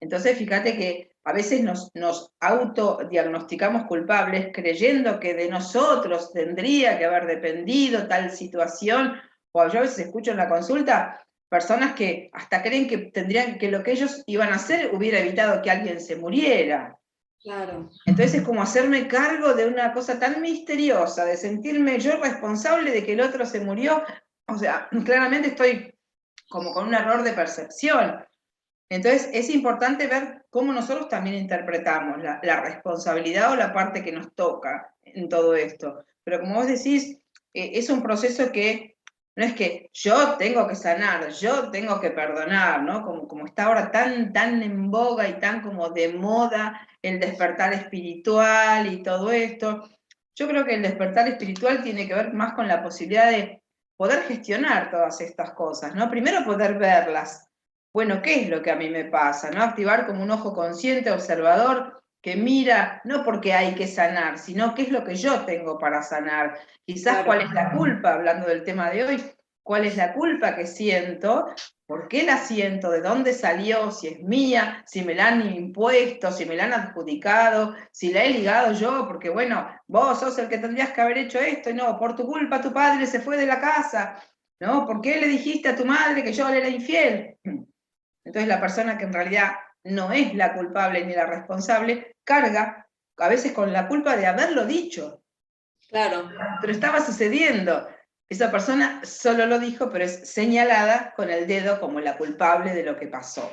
Entonces, fíjate que a veces nos autodiagnosticamos culpables creyendo que de nosotros tendría que haber dependido tal situación, o yo a veces escucho en la consulta personas que hasta creen que tendrían que lo que ellos iban a hacer hubiera evitado que alguien se muriera. Claro. Entonces es como hacerme cargo de una cosa tan misteriosa, de sentirme yo responsable de que el otro se murió. O sea, claramente estoy como con un error de percepción. Entonces es importante ver cómo nosotros también interpretamos la responsabilidad o la parte que nos toca en todo esto. Pero como vos decís, es un proceso que no es que yo tengo que sanar, yo tengo que perdonar, ¿no? Como está ahora tan en boga y tan como de moda el despertar espiritual y todo esto. Yo creo que el despertar espiritual tiene que ver más con la posibilidad de poder gestionar todas estas cosas, ¿no? Primero poder verlas. Bueno, ¿qué es lo que a mí me pasa? ¿No? Activar como un ojo consciente, observador, que mira, no porque hay que sanar, sino qué es lo que yo tengo para sanar. Quizás cuál es la culpa, hablando del tema de hoy, cuál es la culpa que siento, por qué la siento, de dónde salió, si es mía, si me la han impuesto, si me la han adjudicado, si la he ligado yo, porque bueno, vos sos el que tendrías que haber hecho esto, y no, por tu culpa tu padre se fue de la casa, ¿no? ¿Por qué le dijiste a tu madre que yo le era infiel? Entonces la persona que en realidad no es la culpable ni la responsable, carga a veces con la culpa de haberlo dicho. Claro. Pero estaba sucediendo. Esa persona solo lo dijo, pero es señalada con el dedo como la culpable de lo que pasó.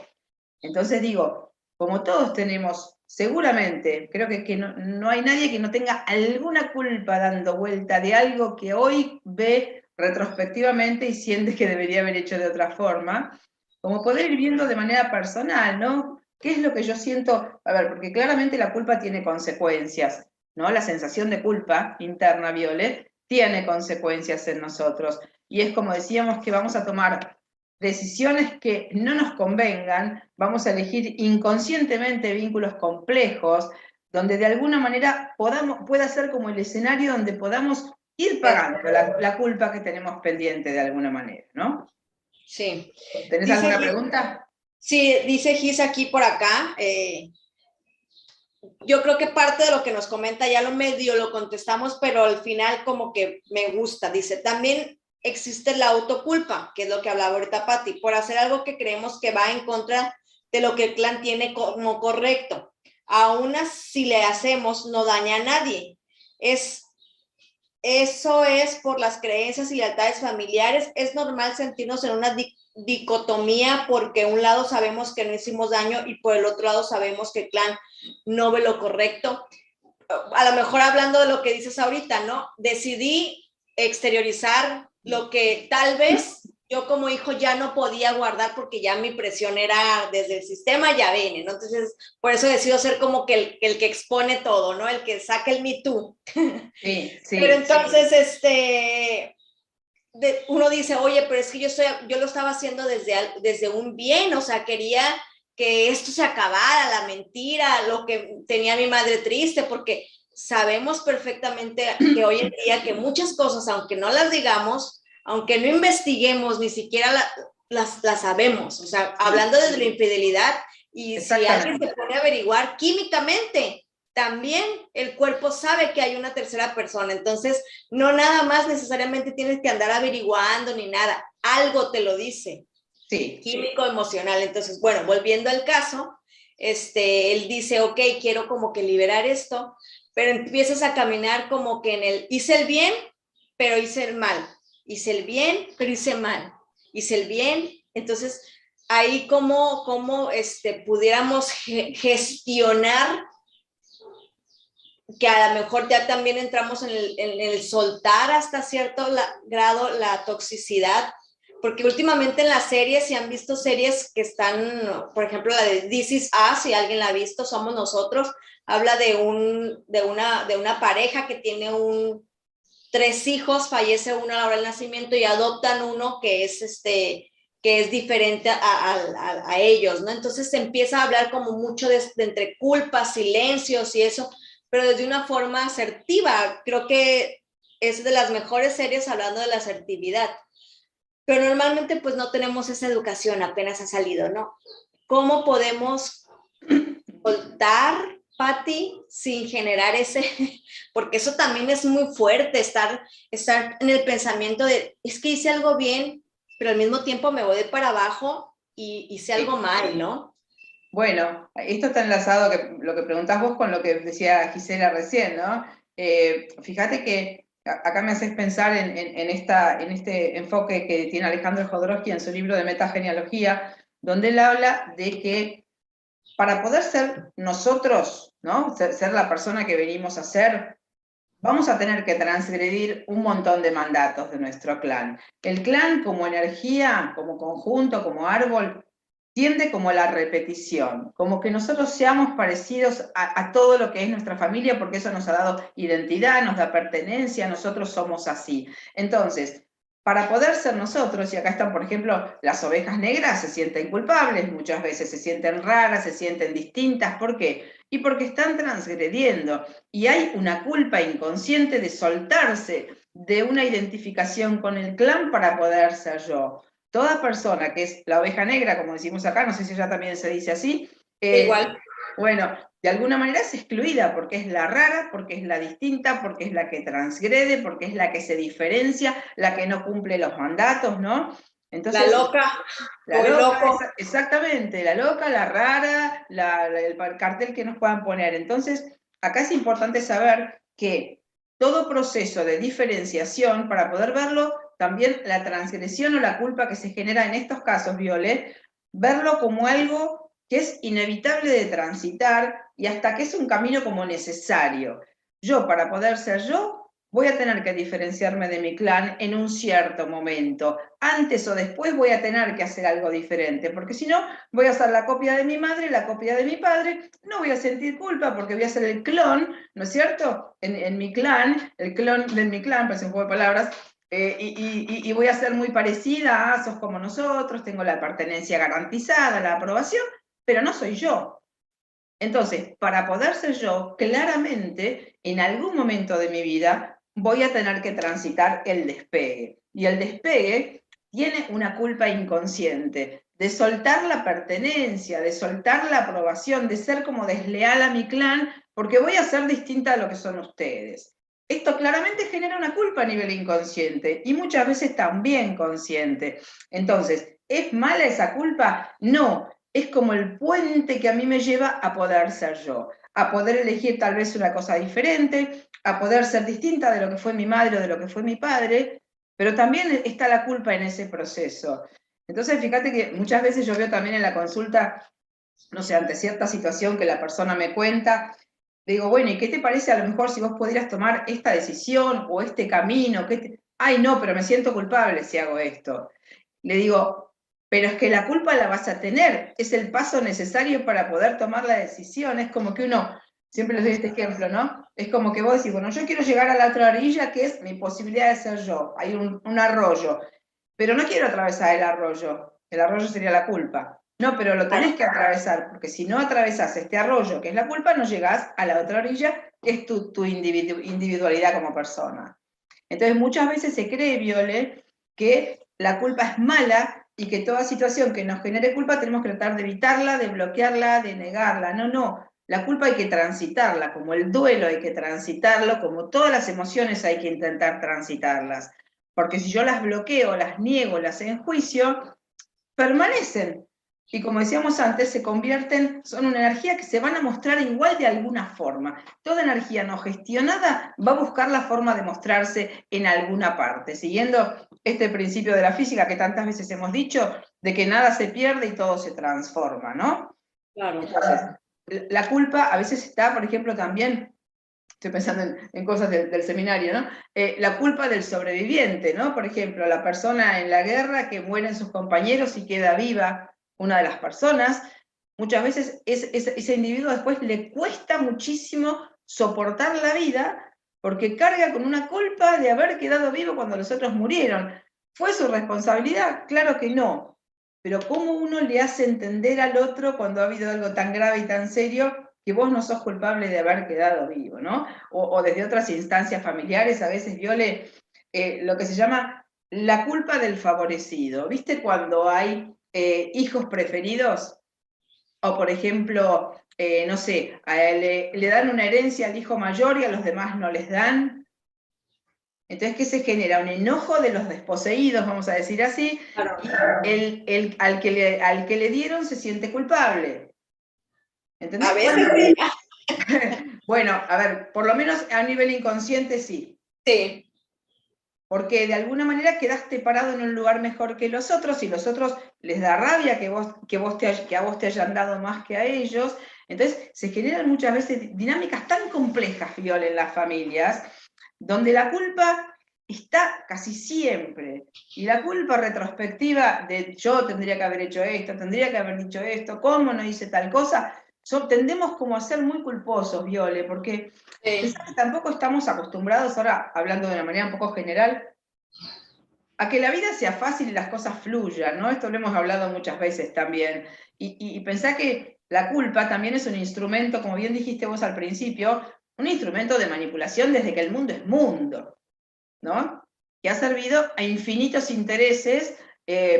Entonces digo, como todos tenemos, seguramente, creo que no hay nadie que no tenga alguna culpa dando vuelta de algo que hoy ve retrospectivamente y siente que debería haber hecho de otra forma, como poder ir viendo de manera personal, ¿no? ¿Qué es lo que yo siento? A ver, porque claramente la culpa tiene consecuencias, ¿no? La sensación de culpa interna, Violet, tiene consecuencias en nosotros. Y es como decíamos que vamos a tomar decisiones que no nos convengan, vamos a elegir inconscientemente vínculos complejos, donde de alguna manera pueda ser como el escenario donde podamos ir pagando la culpa que tenemos pendiente de alguna manera, ¿no? Sí. ¿Tenés alguna pregunta? Sí, dice Gis aquí por acá. Yo creo que parte de lo que nos comenta ya lo medio lo contestamos, pero al final como que me gusta. Dice, también existe la autoculpa, que es lo que hablaba ahorita Patti, por hacer algo que creemos que va en contra de lo que el clan tiene como correcto. Aún así le hacemos, no daña a nadie. Eso es por las creencias y lealtades familiares. Es normal sentirnos en una dicotomía porque un lado sabemos que no hicimos daño y por el otro lado sabemos que el clan no ve lo correcto. A lo mejor hablando de lo que dices ahorita, ¿no? Decidí exteriorizar lo que tal vez yo como hijo ya no podía guardar porque ya mi presión era desde el sistema, ya viene, ¿no? Entonces, por eso decido ser como que el que expone todo, ¿no? El que saca el Me Too. Sí, sí. Pero entonces, uno dice, oye, pero es que yo lo estaba haciendo desde un bien, o sea, quería que esto se acabara, la mentira, lo que tenía mi madre triste, porque sabemos perfectamente que hoy en día que muchas cosas, aunque no las digamos, aunque no investiguemos, ni siquiera las sabemos, o sea, hablando desde la infidelidad, y si alguien se pone a averiguar químicamente, también el cuerpo sabe que hay una tercera persona, entonces no nada más necesariamente tienes que andar averiguando ni nada, algo te lo dice, sí, químico, emocional. Entonces, bueno, volviendo al caso, él dice, ok, quiero como que liberar esto, pero empiezas a caminar como que en hice el bien, pero hice el mal, hice el bien, pero hice mal, hice el bien, entonces ahí como pudiéramos gestionar que a lo mejor ya también entramos en el soltar hasta cierto grado la toxicidad, porque últimamente en las series, si han visto series que están, por ejemplo, la de This Is Us, si alguien la ha visto, Somos Nosotros, habla de una pareja que tiene 3 hijos, fallece uno a la hora del nacimiento y adoptan uno que es diferente a ellos, ¿no? Entonces se empieza a hablar como mucho de entre culpas, silencios y eso, pero desde una forma asertiva. Creo que es de las mejores series hablando de la asertividad. pero normalmente pues no tenemos esa educación, apenas ha salido, ¿no? ¿Cómo podemos soltar, Patti, sin generar ese, porque eso también es muy fuerte, estar en el pensamiento de, es que hice algo bien, pero al mismo tiempo me voy para abajo y hice algo mal, ¿no? Bueno, esto está enlazado, lo que preguntás vos con lo que decía Gisela recién, ¿no? Fíjate que acá me haces pensar en este enfoque que tiene Alejandro Jodorowsky en su libro de Metagenealogía, donde él habla de que para poder ser nosotros, ¿no? Ser la persona que venimos a ser, vamos a tener que transgredir un montón de mandatos de nuestro clan. El clan como energía, como conjunto, como árbol, tiende como la repetición, como que nosotros seamos parecidos a todo lo que es nuestra familia, porque eso nos ha dado identidad, nos da pertenencia, nosotros somos así. Entonces, para poder ser nosotros, y acá están, por ejemplo, las ovejas negras se sienten culpables, muchas veces se sienten raras, se sienten distintas, ¿por qué? Y porque están transgrediendo, y hay una culpa inconsciente de soltarse de una identificación con el clan para poder ser yo. Toda persona que es la oveja negra, como decimos acá, no sé si ya también se dice así, Igual. bueno, de alguna manera es excluida porque es la rara, porque es la distinta, porque es la que transgrede, porque es la que se diferencia, la que no cumple los mandatos, ¿no? Entonces, la loca, la o el loca, loco. exactamente, la loca, la rara, el cartel que nos puedan poner. Entonces, acá es importante saber que todo proceso de diferenciación, para poder verlo, también la transgresión o la culpa que se genera en estos casos, Viole, verlo como algo que es inevitable de transitar y hasta que es un camino como necesario. Yo, para poder ser yo, voy a tener que diferenciarme de mi clan en un cierto momento. Antes o después voy a tener que hacer algo diferente, porque si no, voy a hacer la copia de mi madre, la copia de mi padre, no voy a sentir culpa porque voy a ser el clon, ¿no es cierto? En mi clan, el clon de mi clan, parece un juego de palabras, y voy a ser muy parecida a sos como nosotros, tengo la pertenencia garantizada, la aprobación, pero no soy yo. Entonces, para poder ser yo, claramente, en algún momento de mi vida, voy a tener que transitar el despegue. Y el despegue tiene una culpa inconsciente de soltar la pertenencia, de soltar la aprobación, de ser como desleal a mi clan, porque voy a ser distinta a lo que son ustedes. Esto claramente genera una culpa a nivel inconsciente y muchas veces también consciente. Entonces, ¿es mala esa culpa? No, es como el puente que a mí me lleva a poder ser yo, a poder elegir tal vez una cosa diferente, a poder ser distinta de lo que fue mi madre o de lo que fue mi padre, pero también está la culpa en ese proceso. Entonces, fíjate que muchas veces yo veo también en la consulta, no sé, ante cierta situación que la persona me cuenta, le digo, bueno, ¿y qué te parece a lo mejor si vos pudieras tomar esta decisión o este camino? Ay, no, pero me siento culpable si hago esto. Le digo, pero es que la culpa la vas a tener, es el paso necesario para poder tomar la decisión. Es como que uno, siempre les doy este ejemplo, ¿no? Es como que vos decís, bueno, yo quiero llegar a la otra orilla, que es mi posibilidad de ser yo. Hay un arroyo, pero no quiero atravesar el arroyo sería la culpa. No, pero lo tenés que atravesar, porque si no atravesás este arroyo, que es la culpa, no llegás a la otra orilla, que es tu individualidad como persona. Entonces muchas veces se cree, Viole, que la culpa es mala y que toda situación que nos genere culpa tenemos que tratar de evitarla, de bloquearla, de negarla. No, no. La culpa hay que transitarla, como el duelo hay que transitarlo, como todas las emociones hay que intentar transitarlas. Porque si yo las bloqueo, las niego, las enjuicio, permanecen. Y como decíamos antes, se convierten, son una energía que se van a mostrar igual de alguna forma. Toda energía no gestionada va a buscar la forma de mostrarse en alguna parte, siguiendo este principio de la física que tantas veces hemos dicho, de que nada se pierde y todo se transforma, ¿no? Claro. Entonces, la culpa a veces está, por ejemplo, también, estoy pensando en cosas del seminario, ¿no? La culpa del sobreviviente, ¿no? Por ejemplo, la persona en la guerra que mueren sus compañeros y queda viva una de las personas, muchas veces ese individuo después le cuesta muchísimo soportar la vida porque carga con una culpa de haber quedado vivo cuando los otros murieron. ¿Fue su responsabilidad? Claro que no. Pero ¿cómo uno le hace entender al otro cuando ha habido algo tan grave y tan serio que vos no sos culpable de haber quedado vivo, ¿no? O desde otras instancias familiares, a veces Viole, lo que se llama la culpa del favorecido. ¿Viste cuando hay hijos preferidos? O por ejemplo, no sé, le dan una herencia al hijo mayor y a los demás no les dan. Entonces, ¿qué se genera? Un enojo de los desposeídos, vamos a decir así, Claro. y al que le dieron se siente culpable. ¿Entendés? A veces sí. Bueno, a ver, por lo menos a nivel inconsciente sí. Sí. Porque de alguna manera quedaste parado en un lugar mejor que los otros y los otros les da rabia que a vos te hayan dado más que a ellos. Entonces se generan muchas veces dinámicas tan complejas, Fiol, en las familias, donde la culpa está casi siempre. Y la culpa retrospectiva de yo tendría que haber hecho esto, tendría que haber dicho esto, cómo no hice tal cosa, tendemos como a ser muy culposos, Viole, porque Sí. tampoco estamos acostumbrados, ahora hablando de una manera un poco general, a que la vida sea fácil y las cosas fluyan, ¿no? Esto lo hemos hablado muchas veces también. Y pensá que la culpa también es un instrumento, como bien dijiste vos al principio, un instrumento de manipulación desde que el mundo es mundo, ¿no? Que ha servido a infinitos intereses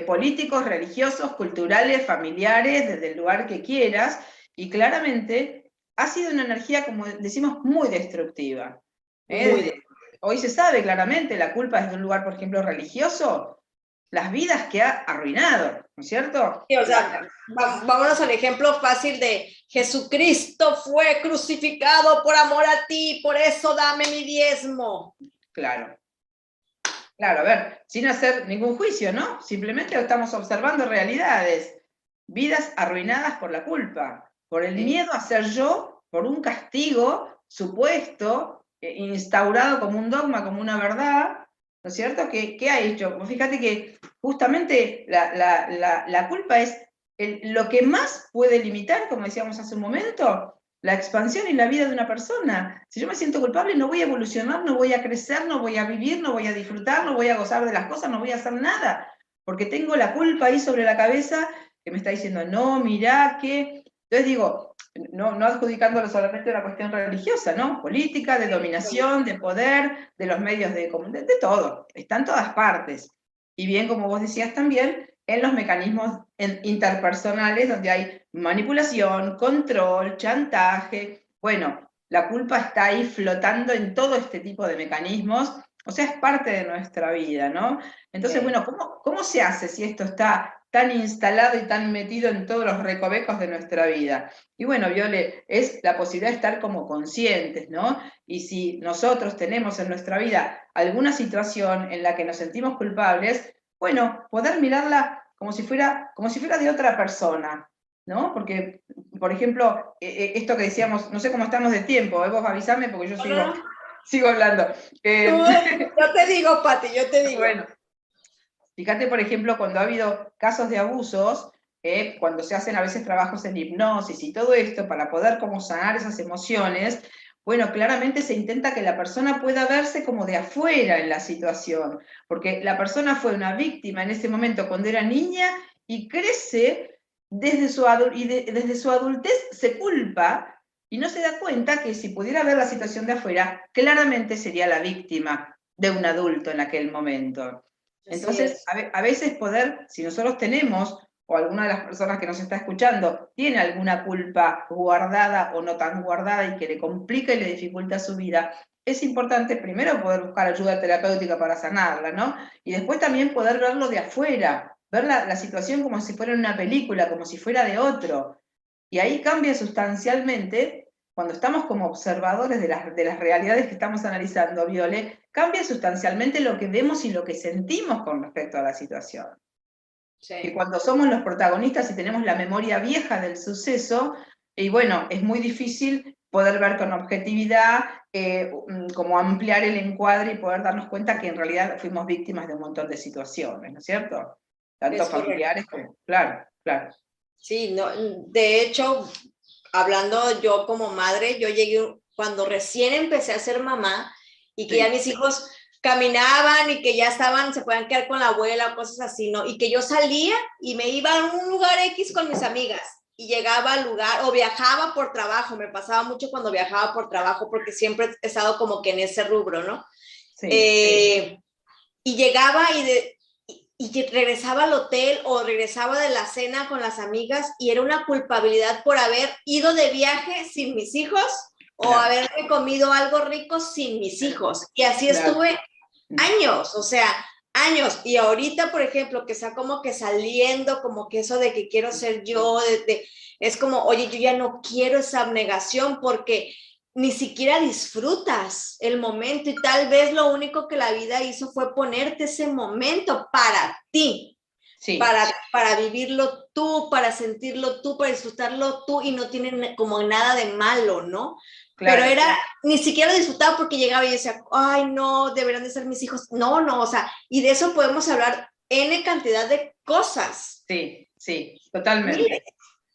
políticos, religiosos, culturales, familiares, desde el lugar que quieras, y claramente ha sido una energía, como decimos, muy destructiva. Muy. Hoy se sabe claramente, la culpa es de un lugar, por ejemplo, religioso, las vidas que ha arruinado, ¿no es cierto? Sí, o sea, vámonos al ejemplo fácil de Jesucristo fue crucificado por amor a ti, por eso dame mi diezmo. Claro. Claro, a ver, sin hacer ningún juicio, ¿no? Simplemente estamos observando realidades, vidas arruinadas por la culpa, por el miedo a ser yo, por un castigo supuesto, instaurado como un dogma, como una verdad, ¿no es cierto? ¿Qué ha hecho? Fíjate que justamente la culpa es lo que más puede limitar, como decíamos hace un momento, la expansión y la vida de una persona. Si yo me siento culpable, no voy a evolucionar, no voy a crecer, no voy a vivir, no voy a disfrutar, no voy a gozar de las cosas, no voy a hacer nada, porque tengo la culpa ahí sobre la cabeza que me está diciendo, no, mirá, que... Entonces digo, no adjudicándolo solamente a una cuestión religiosa, ¿no? Política, de dominación, de poder, de los medios de todo, está en todas partes. Y bien, como vos decías también, en los mecanismos interpersonales donde hay manipulación, control, chantaje. Bueno, la culpa está ahí flotando en todo este tipo de mecanismos, o sea, es parte de nuestra vida, ¿no? Entonces, bueno, ¿cómo se hace si esto está tan instalado y tan metido en todos los recovecos de nuestra vida? Y bueno, Viole, es la posibilidad de estar como conscientes, ¿no? Y si nosotros tenemos en nuestra vida alguna situación en la que nos sentimos culpables, bueno, poder mirarla como si fuera de otra persona, ¿no? Porque, por ejemplo, esto que decíamos, no sé cómo estamos de tiempo, vos avisame porque yo sigo hablando. Yo te digo, Pati, yo te digo. Bueno, fíjate, por ejemplo, cuando ha habido casos de abusos, cuando se hacen a veces trabajos en hipnosis y todo esto, para poder como sanar esas emociones, bueno, claramente se intenta que la persona pueda verse como de afuera en la situación, porque la persona fue una víctima en ese momento cuando era niña y crece desde desde su adultez se culpa y no se da cuenta que si pudiera ver la situación de afuera, claramente sería la víctima de un adulto en aquel momento. Entonces, a veces poder, si nosotros tenemos, o alguna de las personas que nos está escuchando, tiene alguna culpa guardada o no tan guardada y que le complica y le dificulta su vida, es importante primero poder buscar ayuda terapéutica para sanarla, ¿no? Y después también poder verlo de afuera, ver la situación como si fuera una película, como si fuera de otro. Y ahí cambia sustancialmente, cuando estamos como observadores de las realidades que estamos analizando, Viole, cambia sustancialmente lo que vemos y lo que sentimos con respecto a la situación. Sí. Que cuando somos los protagonistas y tenemos la memoria vieja del suceso, y bueno, es muy difícil poder ver con objetividad, como ampliar el encuadre y poder darnos cuenta que en realidad fuimos víctimas de un montón de situaciones, ¿no es cierto? Tanto familiares como... Claro, claro. Sí, no, de hecho, hablando yo como madre, yo llegué cuando recién empecé a ser mamá y que ya mis hijos caminaban y que ya estaban, se podían quedar con la abuela, cosas así, ¿no? Y que yo salía y me iba a un lugar X con mis amigas y llegaba al lugar o viajaba por trabajo, me pasaba mucho cuando viajaba por trabajo porque siempre he estado como que en ese rubro, ¿no? Sí. y llegaba y regresaba al hotel o regresaba de la cena con las amigas y era una culpabilidad por haber ido de viaje sin mis hijos o haberme comido algo rico sin mis hijos. Y así estuve años, o sea, años. Y ahorita, por ejemplo, que está como que saliendo, como que eso de que quiero ser yo, es como, oye, yo ya no quiero esa abnegación porque ni siquiera disfrutas el momento y tal vez lo único que la vida hizo fue ponerte ese momento para ti, sí. para vivirlo tú, para sentirlo tú, para disfrutarlo tú y no tiene como nada de malo, ¿no? Claro, pero era, ni siquiera disfrutaba porque llegaba y decía, ay, no, deberían de ser mis hijos. No, o sea, y de eso podemos hablar N cantidad de cosas. Sí, totalmente.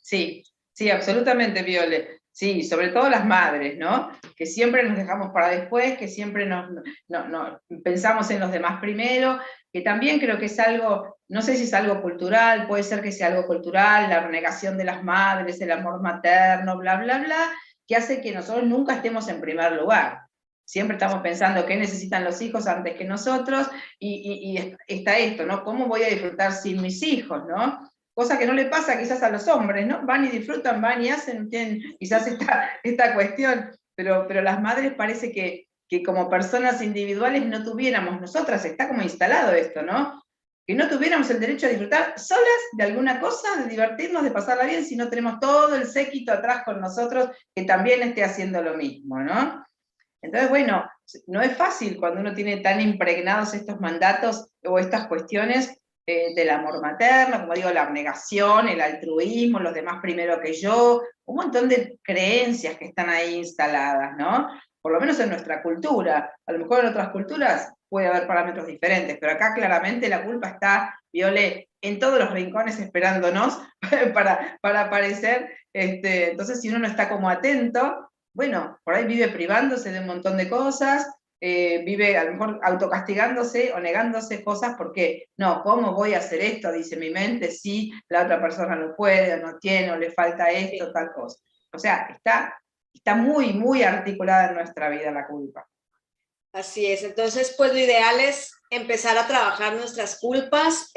Sí, absolutamente, Viole. Sí, sobre todo las madres, ¿no? Que siempre nos dejamos para después, que siempre pensamos en los demás primero, que también creo que es algo, no sé si es algo cultural, puede ser que sea algo cultural, la renegación de las madres, el amor materno, bla, bla, bla, que hace que nosotros nunca estemos en primer lugar. Siempre estamos pensando qué necesitan los hijos antes que nosotros, y está esto, ¿no? ¿Cómo voy a disfrutar sin mis hijos, no? Cosa que no le pasa quizás a los hombres, ¿no? Van y disfrutan, van y hacen, tienen quizás esta cuestión, pero las madres parece que como personas individuales no tuviéramos, nosotras está como instalado esto, ¿no? Que no tuviéramos el derecho a disfrutar solas de alguna cosa, de divertirnos, de pasarla bien, si no tenemos todo el séquito atrás con nosotros que también esté haciendo lo mismo, ¿no? Entonces, bueno, no es fácil cuando uno tiene tan impregnados estos mandatos o estas cuestiones del amor materno, como digo, la abnegación, el altruismo, los demás primero que yo, un montón de creencias que están ahí instaladas, ¿no? Por lo menos en nuestra cultura. A lo mejor en otras culturas puede haber parámetros diferentes, pero acá claramente la culpa está, Viole, en todos los rincones esperándonos para aparecer. Entonces, si uno no está como atento, bueno, por ahí vive privándose de un montón de cosas, vive a lo mejor autocastigándose o negándose cosas porque, no, ¿cómo voy a hacer esto? Dice mi mente, si la otra persona no puede, o no tiene, o le falta esto, tal cosa. O sea, está muy, muy articulada en nuestra vida la culpa. Así es, entonces pues lo ideal es empezar a trabajar nuestras culpas.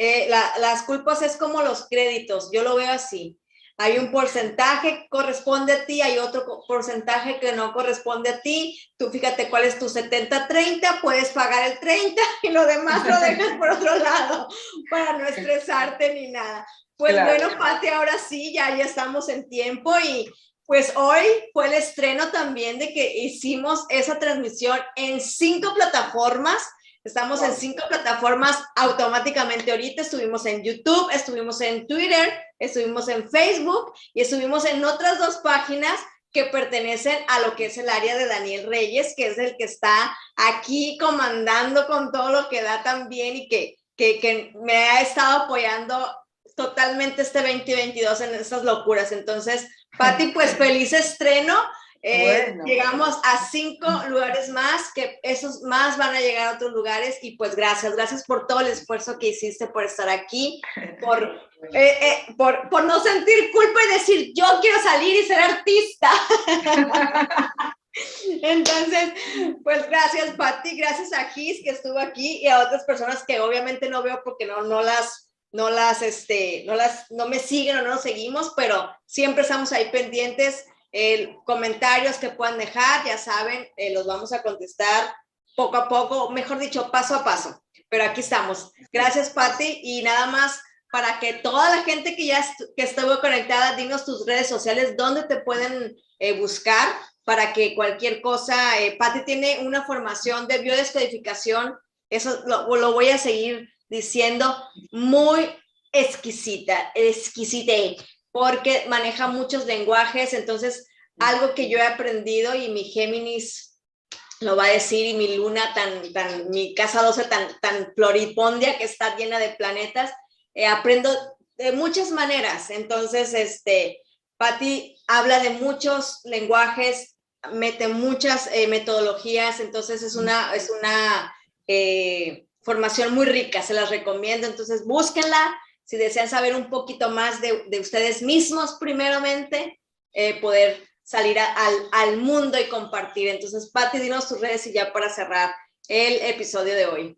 Las culpas es como los créditos, yo lo veo así. Hay un porcentaje que corresponde a ti, hay otro porcentaje que no corresponde a ti. Tú fíjate cuál es tu 70-30, puedes pagar el 30 y lo demás lo dejas por otro lado para no estresarte ni nada. Pues claro. Bueno, Pati, ahora sí, ya estamos en tiempo y pues hoy fue el estreno también de que hicimos esa transmisión en 5 plataformas. Estamos en 5 plataformas automáticamente ahorita. Estuvimos en YouTube, estuvimos en Twitter, estuvimos en Facebook y estuvimos en otras 2 páginas que pertenecen a lo que es el área de Daniel Reyes, que es el que está aquí comandando con todo lo que da también y que me ha estado apoyando totalmente este 2022 en esas locuras. Entonces, Pati, pues feliz estreno. Bueno. Llegamos a 5 lugares más, que esos más van a llegar a otros lugares y pues gracias por todo el esfuerzo que hiciste por estar aquí, por no sentir culpa y decir yo quiero salir y ser artista. Entonces, pues gracias Pati, gracias a Gis que estuvo aquí y a otras personas que obviamente no veo porque no me siguen o no nos seguimos, pero siempre estamos ahí pendientes. Comentarios que puedan dejar, ya saben, los vamos a contestar poco a poco, mejor dicho, paso a paso, pero aquí estamos. Gracias, Pati, y nada más para que toda la gente que estuvo conectada, dinos tus redes sociales, dónde te pueden buscar para que cualquier cosa, Pati tiene una formación de biodescodificación, eso lo voy a seguir diciendo, muy exquisita, porque maneja muchos lenguajes, entonces algo que yo he aprendido y mi Géminis lo va a decir y mi luna mi casa 12 tan floripondia que está llena de planetas, aprendo de muchas maneras, entonces Pati habla de muchos lenguajes, mete muchas metodologías, entonces es una formación muy rica, se las recomiendo, entonces búsquenla. Si desean saber un poquito más de ustedes mismos, primeramente, poder salir al mundo y compartir. Entonces, Pati, dinos tus redes y ya para cerrar el episodio de hoy.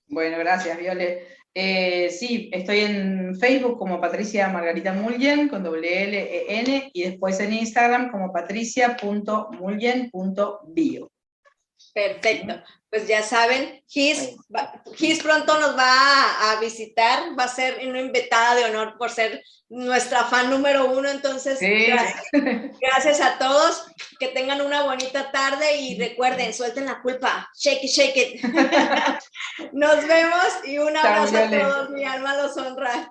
Bueno, gracias, Viole. Sí, estoy en Facebook como Patricia Margarita Mullen, con WLEN, y después en Instagram como patricia.mullen.bio. Perfecto, pues ya saben, Gis pronto nos va a visitar, va a ser una invitada de honor por ser nuestra fan número 1, entonces sí. gracias a todos, que tengan una bonita tarde y recuerden, suelten la culpa, shake it, shake it. Nos vemos y un abrazo a todos, mi alma los honra.